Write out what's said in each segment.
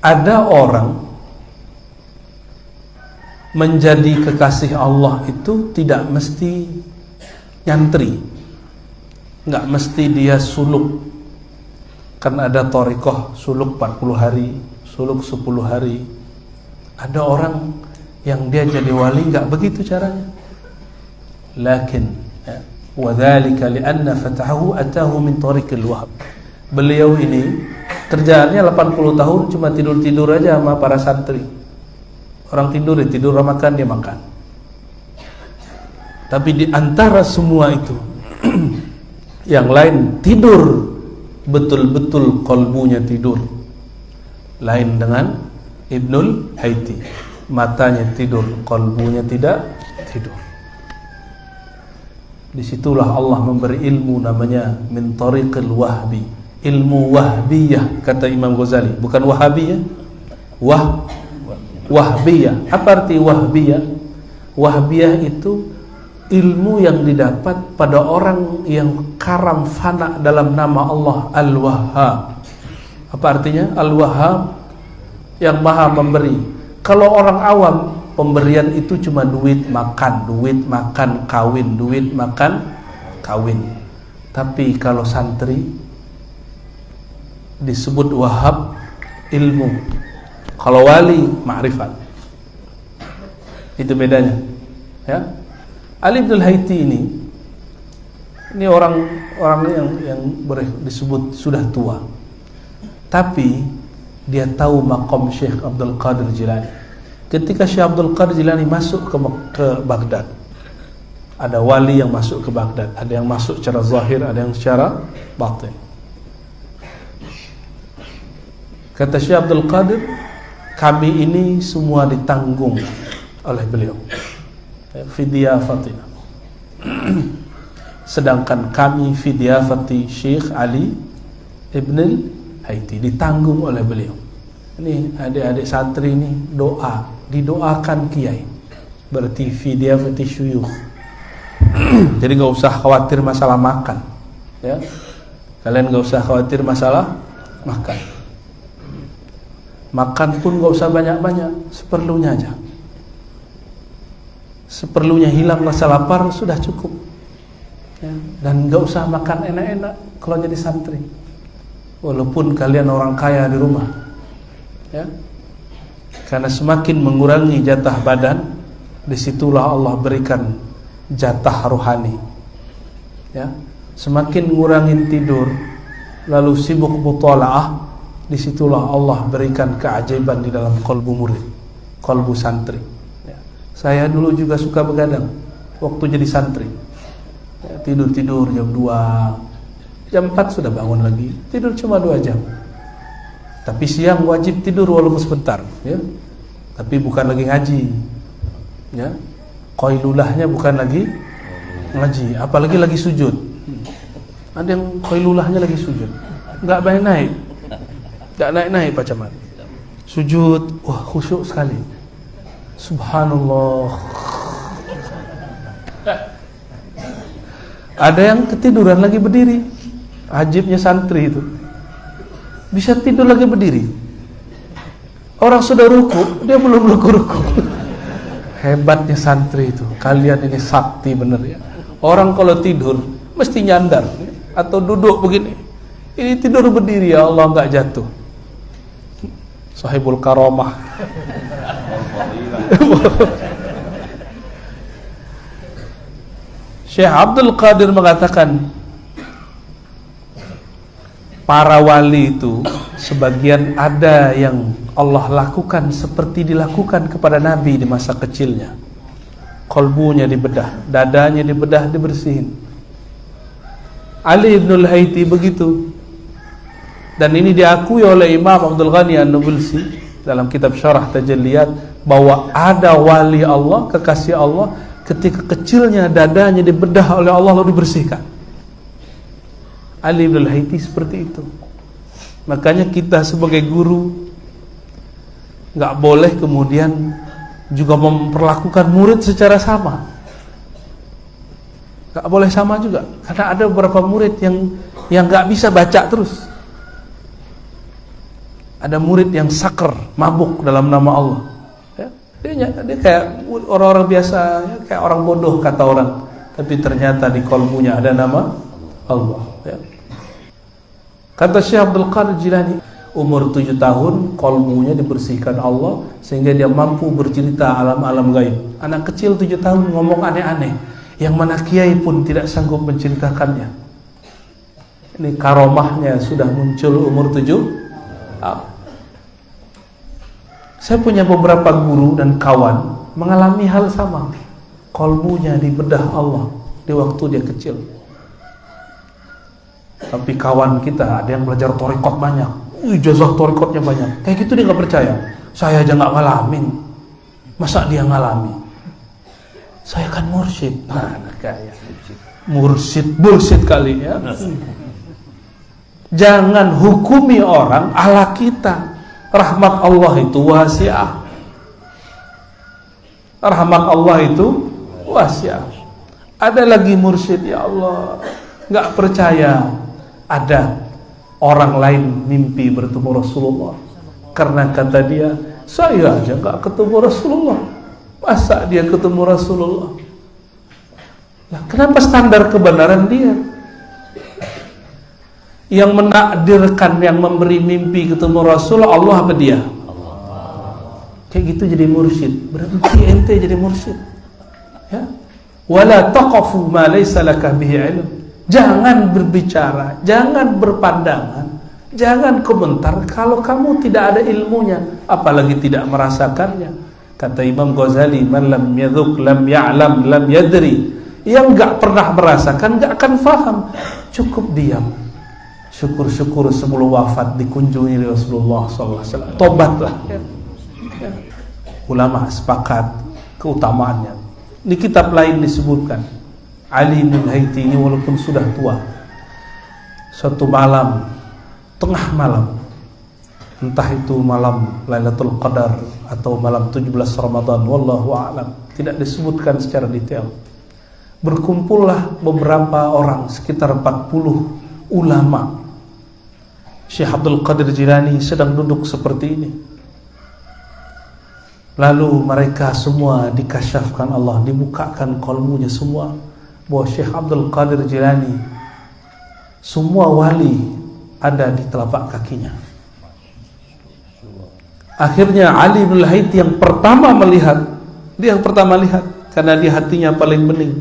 ada orang menjadi kekasih Allah itu tidak mesti nyantri, nggak mesti dia suluk. Kan ada thariqah suluk 40 hari, suluk 10 hari. Ada orang yang dia jadi wali nggak begitu caranya. Lakin wa dzalika li'anna fatahu atahu min tariqil wahab. Beliau ini kerjaannya 80 tahun cuma tidur-tidur aja sama para santri. Orang tidur, dia tidur, orang makan, dia makan. Tapi di antara semua itu yang lain tidur, betul-betul kolbunya tidur. Lain dengan Ibnul Haiti, matanya tidur, kolbunya tidak tidur. Disitulah Allah memberi ilmu namanya min tariqil wahbi, ilmu wahbiyah, kata Imam Ghazali, bukan wahabiyah. Wahbiyah. Apa arti wahbiyah? Wahbiyah itu ilmu yang didapat pada orang yang karam fana dalam nama Allah Al-Wahhab. Apa artinya? Al-Wahhab, yang maha memberi. Kalau orang awam, pemberian itu cuma duit makan, kawin, duit makan, kawin. Tapi kalau santri disebut wahab, ilmu. Kalau wali, ma'rifat. Itu bedanya. Ya. Ali bin Haiti ini orang yang disebut sudah tua. Tapi dia tahu maqam Syekh Abdul Qadir Jilani. Ketika Syekh Abdul Qadir Jilani masuk ke Baghdad, ada wali yang masuk ke Baghdad, ada yang masuk secara zahir, ada yang secara batin. Kata Syekh Abdul Qadir, kami ini semua ditanggung oleh beliau, fidyafatina. Sedangkan kami fidyafati Syekh Ali Ibn Haiti, ditanggung oleh beliau. Ini adik-adik santri ini didoakan kiai, berarti fidyafati syuyukh. Jadi gak usah khawatir masalah makan, ya. Kalian gak usah khawatir masalah makan. Makan pun gak usah banyak-banyak, seperlunya aja. Seperlunya, hilang rasa lapar sudah cukup, ya. Dan gak usah makan enak-enak kalau jadi santri, walaupun kalian orang kaya di rumah, ya. Karena semakin mengurangi jatah badan, disitulah Allah berikan jatah rohani, ya. Semakin ngurangin tidur, lalu sibuk mutalaah, disitulah Allah berikan keajaiban di dalam kolbu murid, kolbu santri, ya. Saya dulu juga suka begadang waktu jadi santri, ya, tidur jam 2, jam 4 sudah bangun lagi, tidur cuma 2 jam. Tapi siang wajib tidur walaupun sebentar, ya. Tapi bukan lagi ngaji, ya. Qailulahnya bukan lagi ngaji, apalagi lagi sujud. Ada yang qailulahnya lagi sujud, nggak naik Pak Camat. Sujud, wah khusyuk sekali. Subhanallah. Ada yang ketiduran lagi berdiri. Ajibnya santri itu, bisa tidur lagi berdiri. Orang sudah ruku, dia belum ruku. Hebatnya santri itu. Kalian ini sakti bener, ya. Orang kalau tidur mesti nyandar, ya, atau duduk begini. Ini tidur berdiri, ya Allah, nggak jatuh. Sahibul karamah. Syekh Abdul Qadir mengatakan, para wali itu sebagian ada yang Allah lakukan seperti dilakukan kepada Nabi di masa kecilnya. Kolbunya dibedah, dadanya dibedah, dibersihin. Ali Ibnul Haiti begitu. Dan ini diakui oleh Imam Abdul Ghani An-Nabulsi dalam kitab Syarah Tajalliyat, bahwa ada wali Allah, kekasih Allah, ketika kecilnya dadanya dibedah oleh Allah lalu dibersihkan. Ali bin Haiti seperti itu. Makanya kita sebagai guru nggak boleh kemudian juga memperlakukan murid secara sama. Nggak boleh sama juga, karena ada beberapa murid yang nggak bisa baca terus. Ada murid yang saker, mabuk dalam nama Allah. Ya, dia kayak orang-orang biasa, ya, kayak orang bodoh kata orang. Tapi ternyata di kolbunya ada nama Allah. Ya. Kata Syekh Abdul Qadir Jilani, umur 7 tahun kolbunya dibersihkan Allah sehingga dia mampu bercerita alam-alam gaib. Anak kecil 7 tahun ngomong aneh-aneh yang mana kiai pun tidak sanggup menceritakannya. Ini karomahnya sudah muncul umur 7 tahun. Saya punya beberapa guru dan kawan mengalami hal sama. Kolbunya dibedah Allah di waktu dia kecil. Tapi kawan kita ada yang belajar thariqat banyak, ijazah thariqatnya banyak. Kayak gitu dia nggak percaya. Saya aja nggak ngalamin, masa dia ngalami? Saya kan mursyid. Nah, kayak mursyid bullshit kali ya. Jangan hukumi orang ala kita. Rahmat Allah itu wasi'ah. Rahmat Allah itu wasi'ah. Ada lagi mursyid, ya Allah, nggak percaya ada orang lain mimpi bertemu Rasulullah. Karena kata dia, saya aja nggak ketemu Rasulullah, masa dia ketemu Rasulullah? Nah, kenapa standar kebenaran dia? Yang menakdirkan, yang memberi mimpi ketemu Rasul Allah apa dia? Allah. Kayak gitu jadi mursyid. Berhenti ente jadi mursyid. Ya. Wala taqafu ma laysa laka bihi ilm. Jangan berbicara, jangan berpandangan, jangan komentar kalau kamu tidak ada ilmunya, apalagi tidak merasakannya. Kata Imam Ghazali, man lam yadhuk lam ya'lam lam yadri. Yang enggak pernah merasakan enggak akan faham. Cukup diam. Syukur-syukur sebelum wafat dikunjungi Rasulullah SAW. Tobatlah. Ya. Ya. Ulama sepakat keutamaannya. Di kitab lain disebutkan, Ali bin Haiti ini walaupun sudah tua, suatu malam, tengah malam, entah itu malam Lailatul Qadar atau malam 17 Ramadan, wallahu a'lam, tidak disebutkan secara detail. Berkumpullah beberapa orang, sekitar 40 ulama. Syekh Abdul Qadir Jilani sedang duduk seperti ini. Lalu mereka semua dikasyafkan Allah, dibukakan qalbunya semua, bahwa Syekh Abdul Qadir Jilani semua wali ada di telapak kakinya. Akhirnya Ali bin Haiti yang pertama melihat, dia yang pertama lihat karena di hatinya paling bening.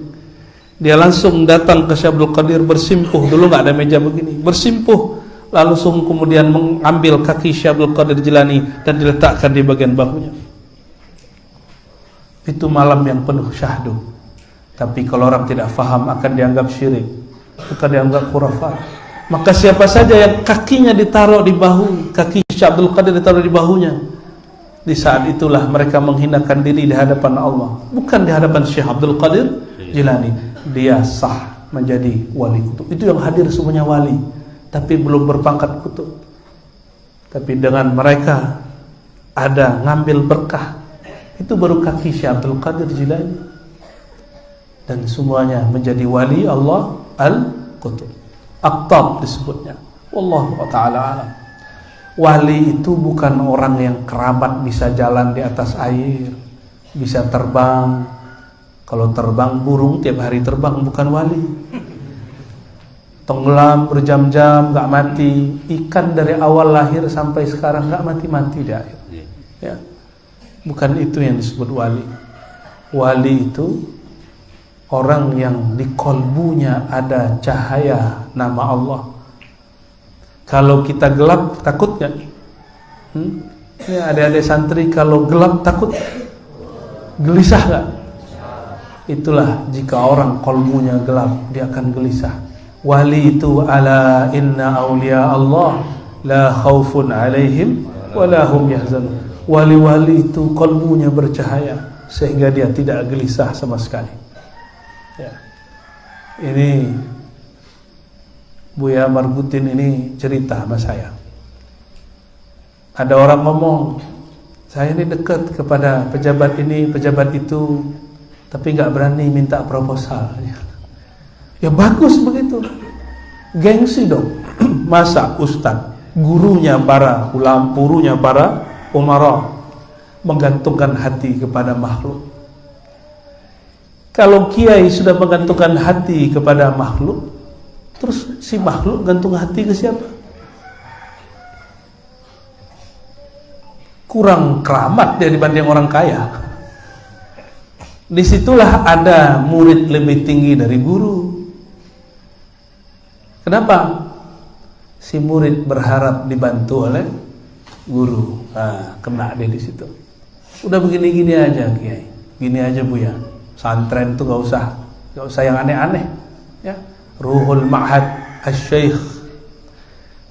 Dia langsung datang ke Syekh Abdul Qadir bersimpuh, dulu nggak ada meja begini, bersimpuh. Langsung kemudian mengambil kaki Syekh Abdul Qadir Jilani dan diletakkan di bagian bahunya. Itu malam yang penuh syahdu. Tapi kalau orang tidak faham akan dianggap syirik, akan dianggap khurafat. Maka siapa saja yang kakinya ditaruh di bahu, kaki Syekh Abdul Qadir ditaruh di bahunya, di saat itulah mereka menghinakan diri di hadapan Allah, bukan di hadapan Syekh Abdul Qadir Jilani. Dia sah menjadi wali kutub. Itu yang hadir semuanya wali, tapi belum berpangkat kutub. Tapi dengan mereka ada ngambil berkah, itu baru kaki Syekh Abdul Qadir Jilani, dan semuanya menjadi wali Allah al-Qutub. Aqtab disebutnya. Wallahu ta'ala alam. Wali itu bukan orang yang keramat bisa jalan di atas air, bisa terbang. Kalau terbang burung tiap hari terbang, bukan wali. Tenggelam berjam-jam nggak mati, ikan dari awal lahir sampai sekarang nggak mati-mati di air. Ya. Bukan itu yang disebut wali. Wali itu orang yang di kolbunya ada cahaya nama Allah. Kalau kita gelap takut gak? Ya, adik-adik santri kalau gelap takut, gelisah gak? Itulah jika orang kolbunya gelap, dia akan gelisah. Wali itu ala inna awliya Allah la khaufun alaihim wa la hum yahzanun. Wali-wali itu kolbunya bercahaya sehingga dia tidak gelisah sama sekali. Ya. Ini Buya Marbutin ini cerita sama saya. Ada orang ngomong, saya ini dekat kepada pejabat ini, pejabat itu, tapi nggak berani minta proposal. Ya bagus begitu, gengsi dong. Masa ustaz gurunya para ulama, gurunya para umara, menggantungkan hati kepada makhluk. Kalau kiai sudah menggantungkan hati kepada makhluk, terus si makhluk gantung hati ke siapa? Kurang keramat dia dibanding orang kaya. Disitulah ada murid lebih tinggi dari guru. Kenapa? Si murid berharap dibantu oleh guru. Nah, kena dia di situ. Udah begini-gini aja kiai, gini aja Buya. Santren tuh gak usah yang aneh-aneh. Ya, Ruhul Ma'had Asy-Syaikh.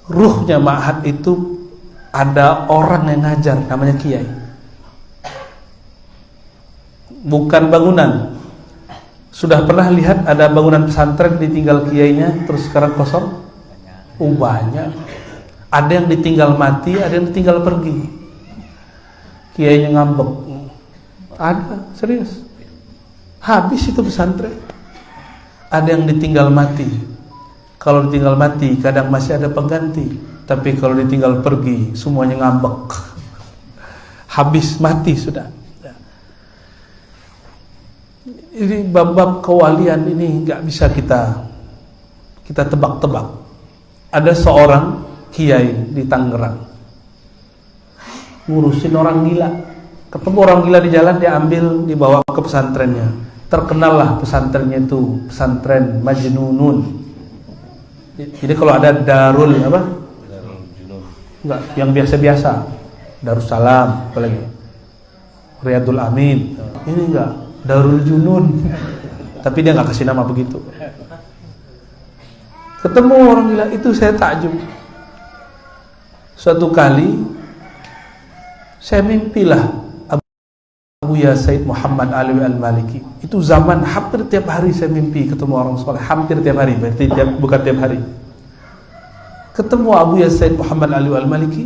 Ruhnya Ma'had itu ada orang yang ngajar, namanya kiai. Bukan bangunan. Sudah pernah lihat ada bangunan pesantren ditinggal kiainya terus sekarang kosong? Banyak. Ada yang ditinggal mati, ada yang ditinggal pergi. Kiainya ngambek. Ada, serius. Habis itu pesantren. Ada yang ditinggal mati. Kalau ditinggal mati kadang masih ada pengganti, tapi kalau ditinggal pergi semuanya ngambek. Habis, mati sudah. Ini bab-bab kewalian ini nggak bisa kita tebak-tebak. Ada seorang kiai di Tangerang ngurusin orang gila. Ketemu orang gila di jalan, dia ambil, dibawa ke pesantrennya. Terkenallah pesantrennya itu pesantren Majnunun. Jadi kalau ada Darul apa? Enggak, yang biasa-biasa. Darussalam, apalagi Riyadul Amin. Ini enggak, Darul Junun. Tapi dia enggak kasih nama begitu. Ketemu orang gila itu, saya takjub. Suatu kali saya mimpilah Abuya Said Muhammad Alawi Al-Maliki. Itu zaman hampir tiap hari saya mimpi ketemu orang soleh, hampir tiap hari, berarti bukan tiap hari. Ketemu Abuya Said Muhammad Alawi Al-Maliki,